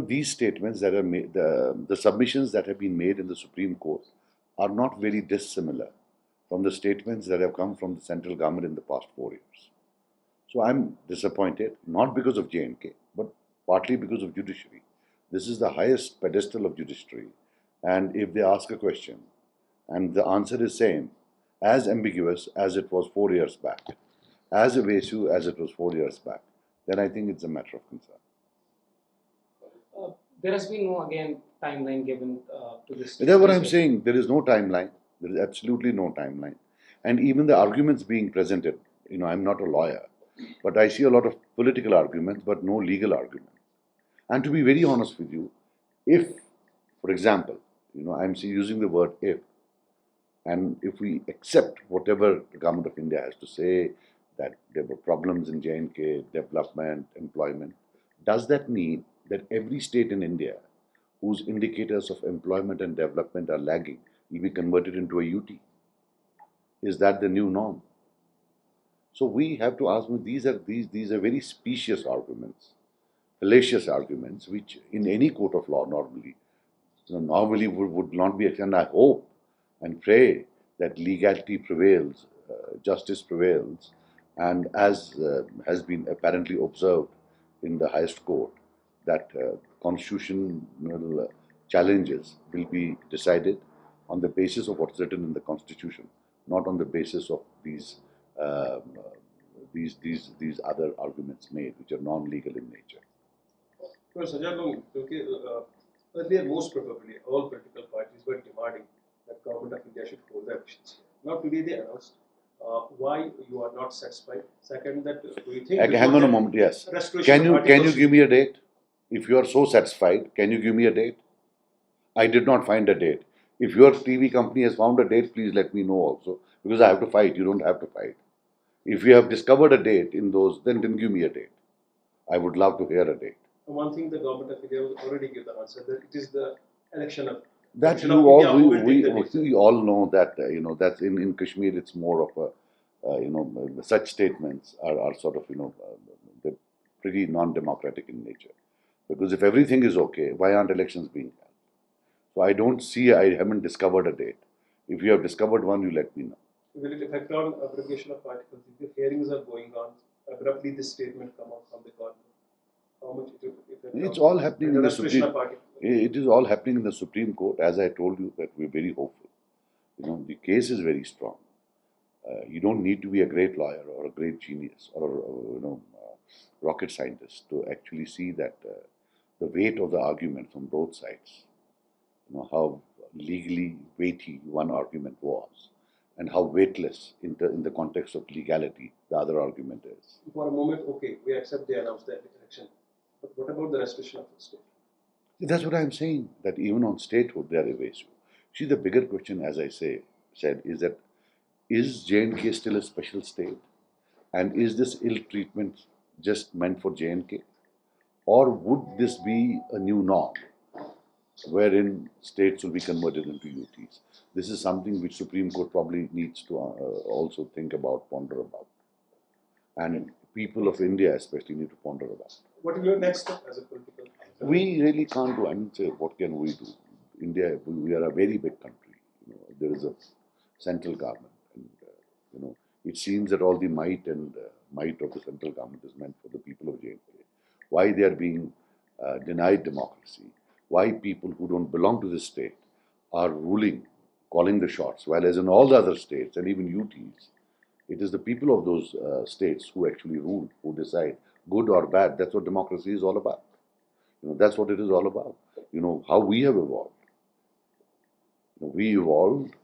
these statements that are made, the submissions that have been made in the Supreme Court are not very dissimilar from the statements that have come from the central government in the past 4 years. So I'm disappointed, not because of J&K, but partly because of judiciary. This is the highest pedestal of judiciary. And if they ask a question and the answer is same, as ambiguous as it was 4 years back, as evasive as it was 4 years back, then I think it's a matter of concern. There has been no, again, timeline given to this. That's what I'm saying. There is no timeline. There is absolutely no timeline. And even the arguments being presented, I'm not a lawyer, but I see a lot of political arguments, but no legal argument. And to be very honest with you, if, for example, I'm using the word if, and if we accept whatever the government of India has to say, that there were problems in J&K, development, employment, does that mean that every state in India whose indicators of employment and development are lagging will be converted into a UT? Is that the new norm? So we have to ask, these are very specious arguments, fallacious arguments, which in any court of law normally would not be accepted. And I hope and pray that legality prevails, justice prevails, and as has been apparently observed in the highest court, that constitutional challenges will be decided on the basis of what's written in the Constitution, not on the basis of these other arguments made, which are non-legal in nature. Well, Sajal, earlier, most probably, all political parties were demanding that government of India should hold the elections. Now today they announced. Why you are not satisfied? Second, that do you think? Hang on a moment. Yes. Can you give me a date? If you are so satisfied, can you give me a date? I did not find a date. If your TV company has found a date, please let me know also, because I have to fight. You don't have to fight. If you have discovered a date in those, then give me a date. I would love to hear a date. One thing the government of India will already give the answer, that it is the election of. That we all know that that's in Kashmir. It's more of a such statements are sort of they're pretty non-democratic in nature, because if everything is okay, why aren't elections being held? So I don't see. I haven't discovered a date. If you have discovered one, you let me know. Will it affect on abrogation of articles? If the hearings are going on, abruptly this statement come out from the government. How much it will affect? It's all happening in the Supreme. It is all happening in the Supreme Court. As I told you, that we're very hopeful. The case is very strong. You don't need to be a great lawyer or a great genius or rocket scientist to actually see that the weight of the argument from both sides. How legally weighty one argument was, and how weightless in the context of legality the other argument is. For a moment, okay, we accept they announced the election, but what about the restoration of the state? That's what I'm saying, that even on statehood they are evasive. See, the bigger question, as I said, is that is J&K still a special state? And is this ill treatment just meant for J&K? Or would this be a new norm, wherein states will be converted into UTs? This is something which Supreme Court probably needs to also think about, ponder about. And people of India especially need to ponder about. What is your next step as a political? We really can't do. I mean, say, what can we do? India, we are a very big country. There is a central government, and it seems that all the might of the central government is meant for the people of J&K. Why they are being denied democracy? Why people who don't belong to this state are ruling, calling the shots? While as in all the other states and even UTs, it is the people of those states who actually rule, who decide, good or bad. That's what democracy is all about. That's what it is all about. How we have evolved. We evolved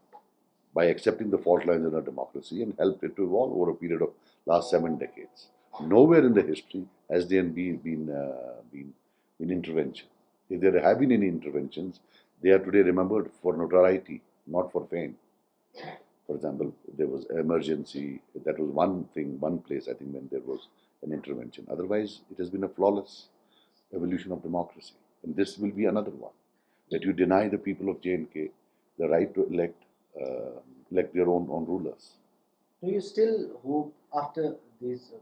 by accepting the fault lines in our democracy and helped it to evolve over a period of last 7 decades. Nowhere in the history has there been intervention. If there have been any interventions, they are today remembered for notoriety, not for fame. For example, there was emergency. That was one thing, one place, I think, when there was an intervention. Otherwise, it has been a flawless evolution of democracy. And this will be another one, that you deny the people of J&K the right to elect their own rulers. Do you still hope, after these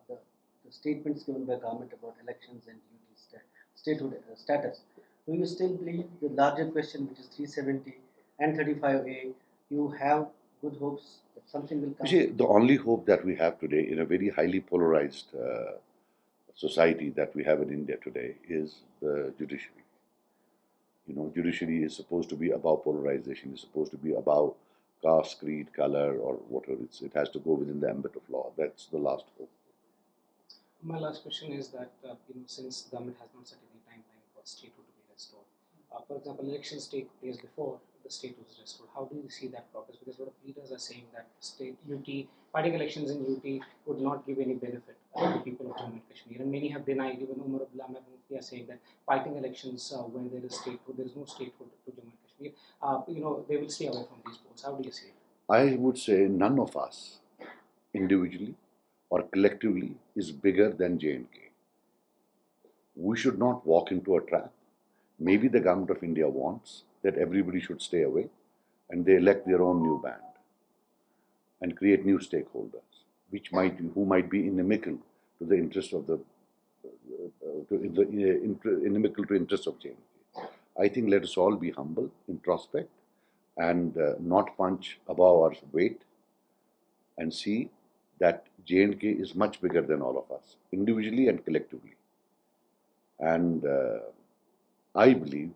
the statements given by government about elections and duties, statehood status, do you still believe the larger question, which is 370 and 35A, you have good hopes that something will You come? see, the only hope that we have today in a very highly polarized society that we have in India today is the judiciary. You know, judiciary is supposed to be above polarization, is supposed to be above caste, creed, color, or whatever. It has to go within the ambit of law. That's the last hope. My last question is that since government has not set any timeline for statehood to be restored, for example, elections take place before the state was restored. How do you see that progress? Because a lot of leaders are saying that state UT fighting elections in UT would not give any benefit to the people of Jammu and Kashmir, and many have denied. Even Umar Abdullah Mehboob are saying that fighting elections when there is statehood, there is no statehood to Jammu and Kashmir. They will stay away from these polls. How do you see it? I would say none of us, individually or collectively, is bigger than J&K. We should not walk into a trap. Maybe the government of India wants that everybody should stay away and they elect their own new band and create new stakeholders, who might be inimical to the interest of inimical to interests of J&K. I think let us all be humble, introspect, and not punch above our weight, and see that J&K is much bigger than all of us, individually and collectively. And I believe